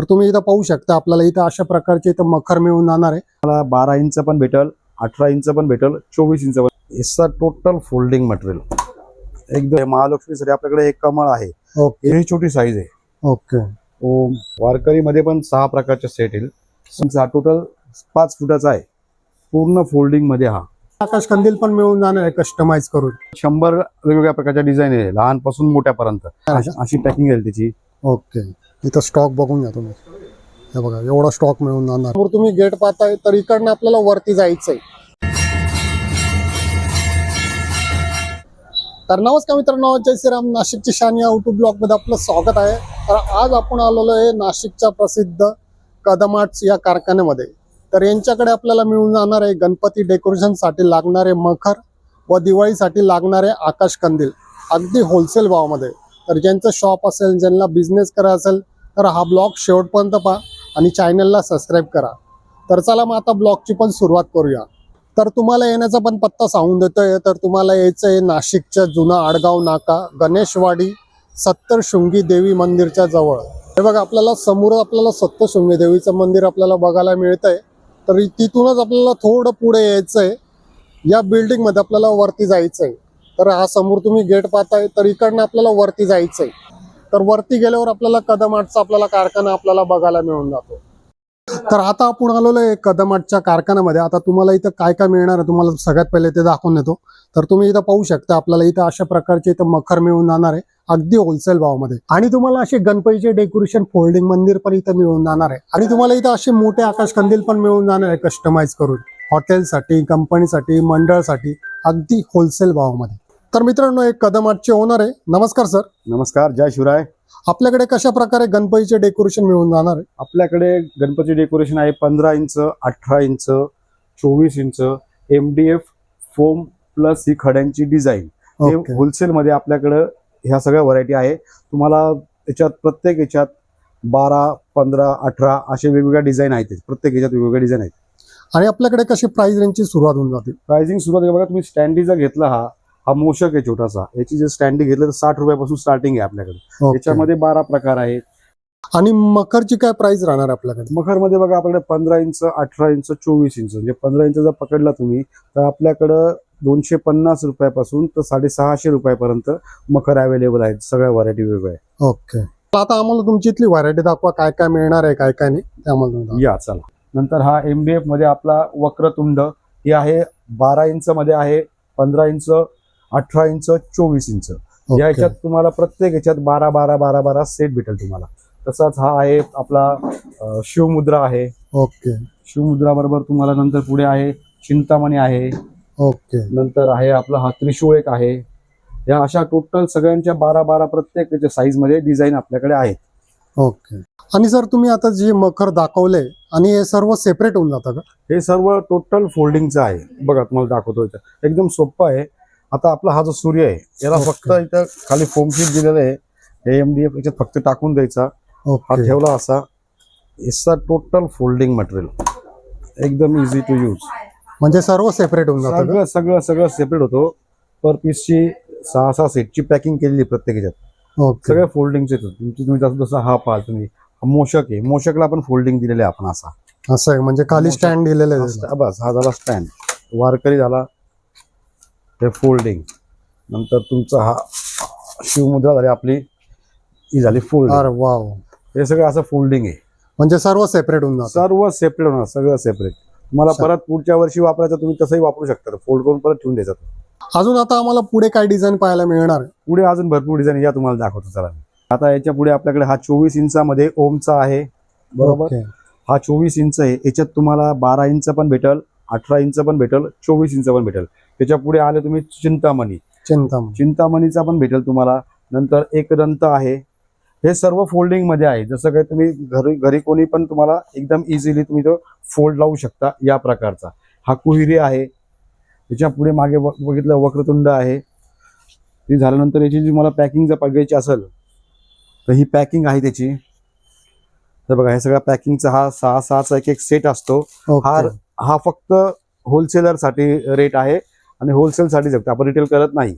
तर तुम्ही इथं पाहू शकता आपल्याला इथं अशा प्रकारचे इथं मखर मिळून जाणार आहे। मला 12 इंच पण भेटल, 18 इंच पण भेटल, 24 इंच पण। इसका टोटल फोल्डिंग मटेरियल एकदम महालक्ष्मीसाठी आपल्याकडे एक कमळ आहे। ओके ही छोटी साईज आहे। ओके ओम वारकरी मध्ये पण 6 प्रकारचे सेट येईल। टोटल 5 फुटाचा आहे, पूर्ण फोल्डिंग मध्ये। हा आकाश कंदील पण मिळून जाणार आहे कस्टमाइज करून। 100 वेगवेगळ्या प्रकारच्या डिझाईन आहे, लहानपासून मोठ्यापर्यंत अशी पॅकिंग आहे त्याची। ओके इथं स्टॉक बघून घ्या तुम्ही, हे बघा एवढा स्टॉक मिळून जाणार। जर तुम्ही गेट पाहताय तर इकडनं आपल्याला वरती जायचंय। तर नमस्कार मित्रांनो, जय श्रीराम। नाशिकची शान या यूट्यूब ब्लॉग मध्ये आपलं स्वागत आहे। तर आज आपण आलेलो आहे नाशिकच्या प्रसिद्ध कदम आर्ट्स या कारखान्यामध्ये। तर यांच्याकडे आपल्याला मिळून जाणार आहे गणपती डेकोरेशन साठी लागणारे मखर व दिवाळीसाठी लागणारे आकाश कंदील अगदी होलसेल भावामध्ये। तर ज्यांचं शॉप असेल, ज्यांना बिझनेस करायचा असेल तर हा ब्लॉग शेवटपर्यंत पहा आणि चॅनलला सबस्क्राईब करा। तर चला मग आता ब्लॉगची पण सुरुवात करूया। तर तुम्हाला येण्याचा पण पत्ता सांगून देतोय। तर तुम्हाला यायचं आहे नाशिकच्या जुना आडगाव नाका गणेशवाडी सप्तशृंगी देवी मंदिरच्या जवळ। हे बघा आपल्याला समोर आपल्याला सप्तशृंगी देवीचं मंदिर आपल्याला बघायला मिळतंय। तर तिथूनच आपल्याला थोडं पुढे यायचंय, या बिल्डिंग मध्ये आपल्याला वरती जायचंय। तर हा समोर तुम्ही गेट पाहताय, तर इकडनं आपल्याला वरती जायचंय। तर वरती गेल्यावर आपल्याला कदम आर्टचा आपल्याला कारखाना आपल्याला बघायला मिळून जातो। तर आता आपण आलेलो आहे कदम आर्टच्या कारखान्यामध्ये। आता तुम्हाला इथं काय काय मिळणार आहे तुम्हाला सगळ्यात पहिले ते दाखवून देतो। तर तुम्ही इथं पाहू शकता आपल्याला इथं अशा प्रकारचे इथं मखर मिळून जाणार आहे अगदी होलसेल भावामध्ये। आणि तुम्हाला असे गणपतीचे डेकोरेशन फोल्डिंग मंदिर पण इथं मिळून जाणार आहे। आणि तुम्हाला इथं असे मोठे आकाश कंदील पण मिळून जाणार आहे कस्टमाइज करून, हॉटेलसाठी, कंपनीसाठी, मंडळासाठी अगदी होलसेल भावामध्ये। तर मित्रांनो, एक कदम आर्टचे ओनर आहे। नमस्कार सर। नमस्कार, जय शिवराय। आपल्याकडे कशा प्रकारे गणपतीचे डेकोरेशन मिळून जाणार आहे? आपल्याकडे गणपती डेकोरेशन आहे 15 inch, 18 inch, 24 inch, MDF foam plus ही खड्यांची डिझाईन। हे होलसेल मध्ये आपल्याकडे ह्या सगळ्या व्हरायटी आहे। तुम्हाला याच्यात प्रत्येक याच्यात 12, 15, 18 असे वेगवेगळ्या डिझाईन आहेत। प्रत्येक याच्यात वेगवेगळ्या डिझाईन आहेत। आणि आपल्याकडे कशी प्राइस रेंजची सुरुवात होऊन जाते? प्राइसिंग सुरुवात बघा, तुम्ही स्टँडी जर घेतला, हा मूषक आहे छोटासा, याची जर स्टँडी घेतलं तर 60 रुपयापासून स्टार्टिंग आहे आपल्याकडे। याच्यामध्ये 12 प्रकार आहेत। आणि मखरची काय प्राइस राहणार आपल्याकडे? मखर मध्ये बघा आपल्याकडे 15 इंच, 18 इंच, 24 इंच। म्हणजे 15 इंच जर पकडला तुम्ही तर आपल्याकडं 250 रुपयापासून तर 650 रुपयापर्यंत मखर अवेलेबल आहेत। सगळ्या व्हरायटी वेगवेगळ्या। ओके, आता आम्हाला तुमची इथली व्हरायटी दाखवा, काय काय मिळणार आहे काय काय नाही त्यामध्ये या चला। नंतर हा MDF मध्ये आपला वक्रतुंड हे आहे 12 इंच मध्ये आहे, 15 इंच, 18 इंच, 24 इंच। या ह्याच्यात तुम्हाला प्रत्येक ह्याच्यात 12 12 12 12 सेट भेटेल तुम्हाला। तसाच हा आहे आपला शिवमुद्रा आहे। ओके, शिवमुद्रा बरोबर तुम्हाला नंतर पुढे आहे चिंतामणी आहे। ओके, नंतर आहे आपला हा त्रिशूळ एक आहे। या अशा टोटल सगळ्यांच्या 12 12 प्रत्येक साईज मध्ये डिझाईन आपल्याकडे आहेत। ओके। आणि सर तुम्ही आता जे मखर दाखवले आणि हे सर्व सेपरेट होऊन जातं का? हे सर्व टोटल फोल्डिंगचं आहे। बघा तुम्हाला दाखवतो, इथं एकदम सोपं आहे। आता आपला हा जो सूर्य आहे याला फक्त इथं खाली फोम शीट दिलेलं आहे, हे MDF याच्यात फक्त टाकून द्यायचा। हा ठेवला असा, इसका टोटल फोल्डिंग मटेरियल एकदम इझी टू यूज। म्हणजे सर्व सेपरेट होऊन जातं? सगळं सगळं सगळं सेपरेट होतो। पर पीसची 6 सेटची पॅकिंग केलेली प्रत्येक ह्याच्यात। सगळ्या फोल्डिंगचे तुम्ही जसं हा पाहा तुम्ही, मोषक आहे, मोषकला पण फोल्डिंग दिलेले आपण असं आहे। म्हणजे खाली स्टँड दिलेलं आहे बस। हा झाला स्टँड, वारकरी झाला हे फोल्डिंग। नंतर तुमचा हा शिवमुद्रा झाली आपली, ही झाली फोल्डिंग। अरे वाव, हे सगळं असं फोल्डिंग आहे। म्हणजे सर्व सेपरेट होऊन जातं? सर्व सेपरेट होणार, सगळं सेपरेट। तुम्हाला परत पुढच्या वर्षी वापरायचं तुम्ही तसंही वापरू शकता, फोल्ड करून परत ठेवून द्यायचं। अजून आता आम्हाला पुढे काय डिझाईन पाहायला मिळणार? पुढे अजून भरपूर डिझाईन या तुम्हाला दाखवतो चला। आता याच्या पुढे आपल्याकडे हा 24 इंचामध्ये ओमचा आहे, बरोबर। हा 24 इंच आहे। याच्यात तुम्हाला 12 इंच पण भेटल, 18 इंच पण भेटल, 24 इंच पण भेटल। त्याच्या पुढे आले तुम्ही चिंतामणी, चिंतामणीचा पण भेटेल तुम्हाला। नंतर एक दंत आहे। हे सर्व फोल्डिंग मध्ये आहे। जसं काही तुम्ही घरी कोणी पण तुम्हाला एकदम इझिली तुम्ही तो फोल्ड लावू शकता या प्रकारचा। हा कुहिरी आहे। त्याच्या पुढे मागे बघितलं वक्रतुंड आहे। ती झाल्यानंतर याची जी मला पॅकिंग जर बघायची असेल तर ही पॅकिंग आहे त्याची। तर बघा हे सगळ्या पॅकिंगचा हा 6 एक सेट असतो। हा फक्त होलसेलर साठी रेट आहे आणि होलसेल साठी जगतो, आपण रिटेल करत नाही।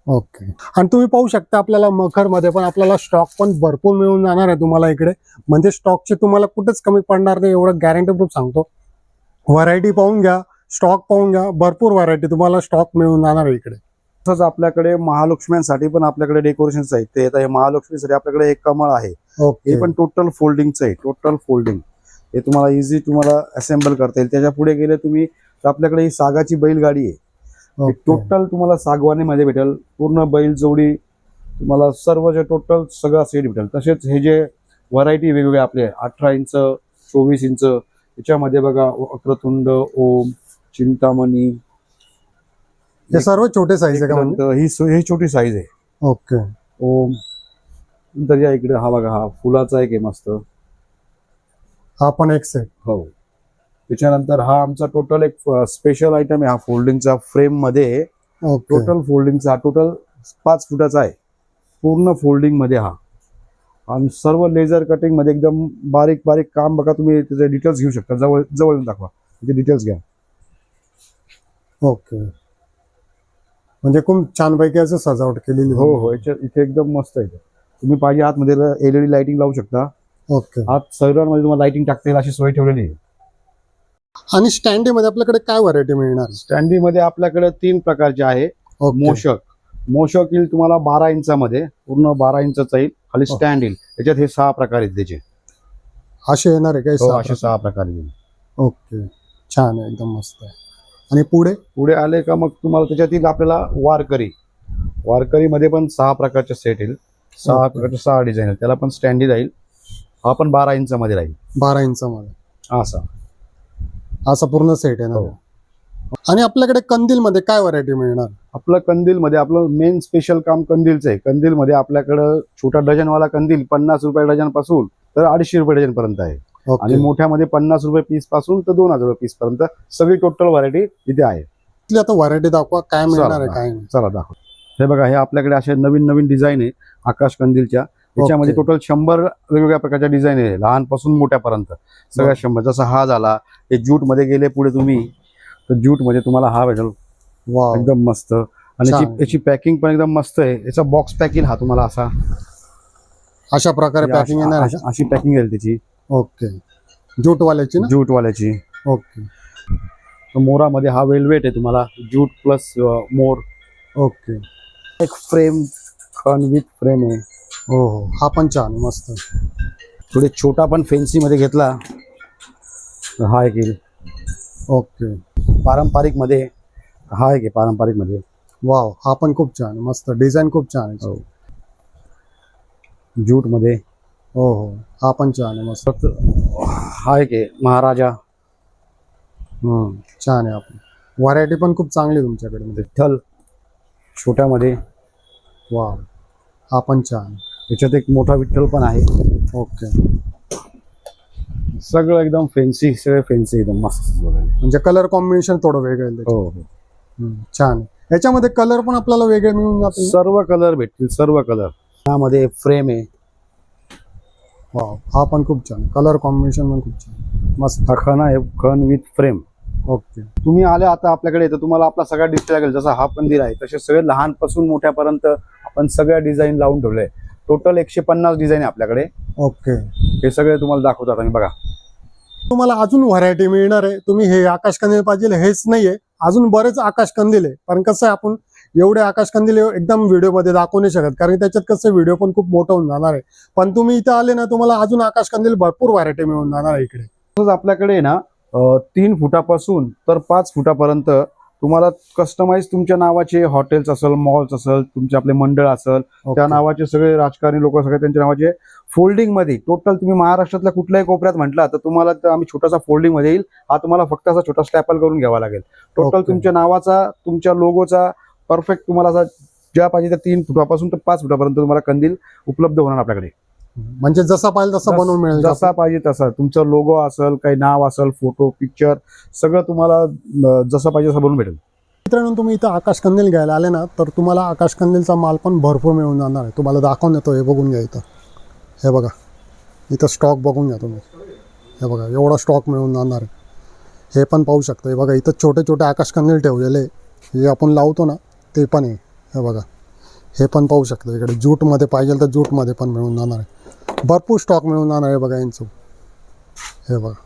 ओके. आणि तुम्ही पाहू शकता आपल्याला मखरमध्ये पण आपल्याला स्टॉक पण भरपूर मिळून जाणार आहे तुम्हाला इकडे. म्हणजे स्टॉकची तुम्हाला कुठेच कमी पडणार नाही एवढं गॅरंटी प्रूफ सांगतो. व्हरायटी पाहून घ्या, स्टॉक पाहून घ्या, भरपूर व्हरायटी तुम्हाला स्टॉक मिळून जाणार आहे इकडे. तसंच आपल्याकडे महालक्ष्म्यांसाठी पण आपल्याकडे डेकोरेशन साहित्य येतं. हे महालक्ष्मीसाठी आपल्याकडे एक कमळ आहे. ओके. हे पण टोटल फोल्डिंगचं आहे. टोटल फोल्डिंग हे तुम्हाला इझी तुम्हाला असेंबल करता येईल. त्याच्या पुढे गेले तुम्ही तर आपल्याकडे ही सागाची बैलगाडी आहे. ओके. टोटल तुम्हाला सागवानीमध्ये भेटेल. पूर्ण बैल जोडी तुम्हाला सर्व जे टोटल सगळा सेट भेटेल. तसेच हे जे व्हरायटी वेगवेगळे आपले 18 इंच 24 इंच याच्यामध्ये बघा वक्रतुंड, ओम, चिंतामणी, हे सर्व छोटे साईज आहे का म्हणजे? ही छोटी साईज आहे. ओके. ओम नंतर या इकडे हा बघा हा फुलाचा एक आहे मस्त. हा पण एक सेट. हो. त्याच्यानंतर हा आमचा टोटल एक स्पेशल आयटम आहे. हा फोल्डिंगचा फ्रेम मध्ये ओके. टोटल फोल्डिंगचा टोटल 5 फुटाचा आहे. पूर्ण फोल्डिंग मध्ये हा आणि सर्व लेझर कटिंग मध्ये एकदम बारीक बारीक काम बघा. तुम्ही त्याचे डिटेल्स घेऊ शकता. जवळ जवळ दाखवा त्याचे डिटेल्स घ्या. ओके. म्हणजे खूप छानपैकी असं सजावट केलेली. हो हो. याच्या इथे एकदम मस्त आहे. तुम्ही पाहिजे आतमध्ये LED लाइटिंग लावू शकता. ओके. आत सर्वांमध्ये तुम्हाला लाइटिंग टाकता येईल अशी सोय ठेवलेली आहे. आणि स्टँडी मध्ये आपल्याकडे काय व्हरायटी मिळणार? स्टँडी मध्ये आपल्याकडे 3 प्रकारचे आहे. ओके. मोशक येईल तुम्हाला 12 इंचामध्ये. पूर्ण 12 इंचाचा येईल. खाली स्टँड येईल. त्याच्यात हे 6 प्रकार आहेत त्याचे. असे येणार आहे काय? असे 6 प्रकार येईल. ओके. छान आहे, एकदम मस्त आहे. आणि पुढे आले का मग तुम्हाला त्याच्यातील आपल्याला वारकरी मध्ये पण 6 प्रकारचे सेट येईल. 6 प्रकारचे 6 डिझाईन आहेत. त्याला पण स्टँडी राहील. हा पण 12 इंचामध्ये राहील. 12 इंचामध्ये असा पूर्ण सेट आहे ना. हो. आणि आपल्याकडे कंदील मध्ये काय व्हरायटी मिळणार? आपलं कंदील मध्ये आपलं मेन स्पेशल काम कंदीलचं आहे. कंदील मध्ये आपल्याकडं छोटा डझनवाला कंदील 50 रुपये डझन पासून तर 250 रुपये डझन पर्यंत आहे. आणि मोठ्यामध्ये 50 रुपये पीस पासून तर 2000 रुपये पीस पर्यंत सगळी टोटल व्हरायटी इथे आहे. आता व्हरायटी दाखवा, काय मिळणार आहे काय नाही. चला दाखव. हे बघा हे आपल्याकडे असे नवीन नवीन डिझाईन आहे आकाश कंदीलच्या. याच्यामध्ये टोटल 100 वेगवेगळ्या प्रकारच्या डिझाईन आहे. लहानपासून मोठ्यापर्यंत सगळ्या 100. जसा हा झाला हे ज्यूट मध्ये गेले पुढे तुम्ही तर ज्यूट मध्ये तुम्हाला हा भेटेल. एकदम मस्त. आणि याची पॅकिंग पण एकदम मस्त आहे. याचा बॉक्स पॅकिंग हा तुम्हाला अशा प्रकारे पॅकिंग येणार. अशी पॅकिंग येईल त्याची. ओके. ज्यूटवाल्याची ना? ज्यूटवाल्याची. ओके. मोरामध्ये हा वेलवेट आहे तुम्हाला. ज्यूट प्लस मोर. ओके. एक फ्रेम खन विथ फ्रेम आहे. हो हो. हा पण छान मस्त. थोडे छोटा पण फॅन्सी मध्ये घेतला तर हा एक येईल. ओके. पारंपरिक मध्ये हा एक आहे. पारंपरिक मध्ये वाव, हा पण खूप छान मस्त. डिझाईन खूप छान आहे. ज्यूट मध्ये. हो हो. हा पण छान आहे मस्त. हा एक आहे महाराजा. छान आहे. आपण व्हरायटी पण खूप चांगली तुमच्याकडे. विठ्ठल छोट्यामध्ये. वाव, हा पण छान. याच्यात एक मोठा विठ्ठल पण आहे. ओके. सगळं एकदम फॅन्सी. सगळं फॅन्सी एकदम मस्त. म्हणजे कलर कॉम्बिनेशन थोडं वेगळं आहे. हो हो. छान. याच्यामध्ये कलर पण आपल्याला वेगळे मिळून जातील. सर्व कलर भेटतील. सर्व कलर. यामध्ये फ्रेम आहे. वाव, हा पण खूप छान. कलर कॉम्बिनेशन पण खूप छान मस्त. हा खण आहे. खण विथ फ्रेम. ओके. तुम्ही आले आता आपल्याकडे तर तुम्हाला आपला सगळा डिस्प्ले लागेल. जसा हा कंदील आहे तसे सगळे लहानपासून मोठ्यापर्यंत आपण सगळ्या डिझाईन लावून ठेवले. टोटल 150 डिझाईन आहे आपल्याकडे. ओके. हे सगळे तुम्हाला दाखवतात आणि बघा. तुम्हाला अजून व्हरायटी मिळणार आहे. तुम्ही हे आकाश कंदील पाहिजे हेच नाहीये, अजून बरेच आकाश कंदील आहे. कारण कसं आहे आपण एवढे आकाश कंदील एकदम व्हिडिओ मध्ये दाखवू नाही शकत, कारण त्याच्यात कसं व्हिडिओ पण खूप मोठं होऊन जाणार आहे. पण तुम्ही इथे आले ना तुम्हाला अजून आकाश कंदील भरपूर व्हरायटी मिळून जाणार आहे इकडे. तसंच आपल्याकडे ना 3 फुटापासून तर 5 फुटापर्यंत तुम्हाला कस्टमाइज तुमच्या नावाचे हॉटेल्स असेल, मॉल्स असेल, तुमचे आपले मंडळ असेल, त्या नावाचे सगळे राजकारणी लोक सगळे त्यांच्या नावाचे फोल्डिंग मध्ये टोटल तुम्ही महाराष्ट्रातल्या कुठल्याही कोपऱ्यात म्हटला तर तुम्हाला तर आम्ही छोटासा फोल्डिंग मध्ये येईल. हा तुम्हाला फक्त असा छोटा स्टॅपल करून घ्यावा लागेल. टोटल तुमच्या नावाचा, तुमच्या लोगोचा परफेक्ट तुम्हाला असा ज्या पाहिजे त्या 3 फुटापासून तर 5 फुटापर्यंत तुम्हाला कंदील उपलब्ध होणार आपल्याकडे. म्हणजे जसा पाहिजे तसा बनवून मिळेल. जसा पाहिजे तसा तुमचं लोगो असेल, काही नाव असेल, फोटो, पिक्चर सगळं तुम्हाला जसं पाहिजे तसं बनवून भेटेल. मित्रांनो, तुम्ही इथं आकाश कंदील घ्यायला आले ना तर तुम्हाला आकाश कंदीलचा माल पण भरपूर मिळून जाणार आहे. तुम्हाला दाखवून देतो. हे बघून घ्या इथं. हे बघा इथं स्टॉक बघून घ्या तुम्ही. हे बघा एवढा स्टॉक मिळून जाणार आहे. हे पण पाहू शकता. हे बघा इथं छोटे छोटे आकाश कंदील ठेवलेले हे आपण लावतो ना ते पण आहे. हे बघा हे पण पाहू शकता इकडे ज्यूटमध्ये पाहिजे तर ज्यूटमध्ये पण मिळून जाणार आहे. भरपूर स्टॉक मिळून जाणार आहे बघा यांचं. हे बघा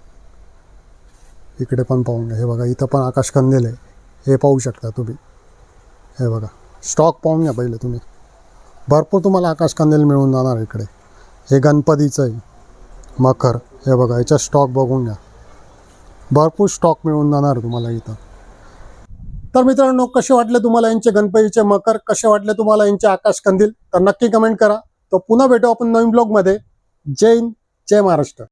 इकडे पण पाहून घ्या. हे बघा इथं पण आकाश कंदील आहे, हे पाहू शकता तुम्ही. हे बघा स्टॉक पाहून घ्या पहिले तुम्ही. भरपूर तुम्हाला आकाश कंदील मिळून जाणार आहे इकडे. हे गणपतीचं आहे मखर. हे बघा याचा स्टॉक बघून घ्या. भरपूर स्टॉक मिळून जाणार आहे तुम्हाला इथं. तर मित्रांनो कसे वाटले तुम्हाला यांचे गणपतीचे मकर, कसे वाटले तुम्हाला यांचे आकाश कंदील, तर नक्की कमेंट करा. तर पुन्हा भेटू आपण नवीन ब्लॉगमध्ये. जय हिंद, जय महाराष्ट्र.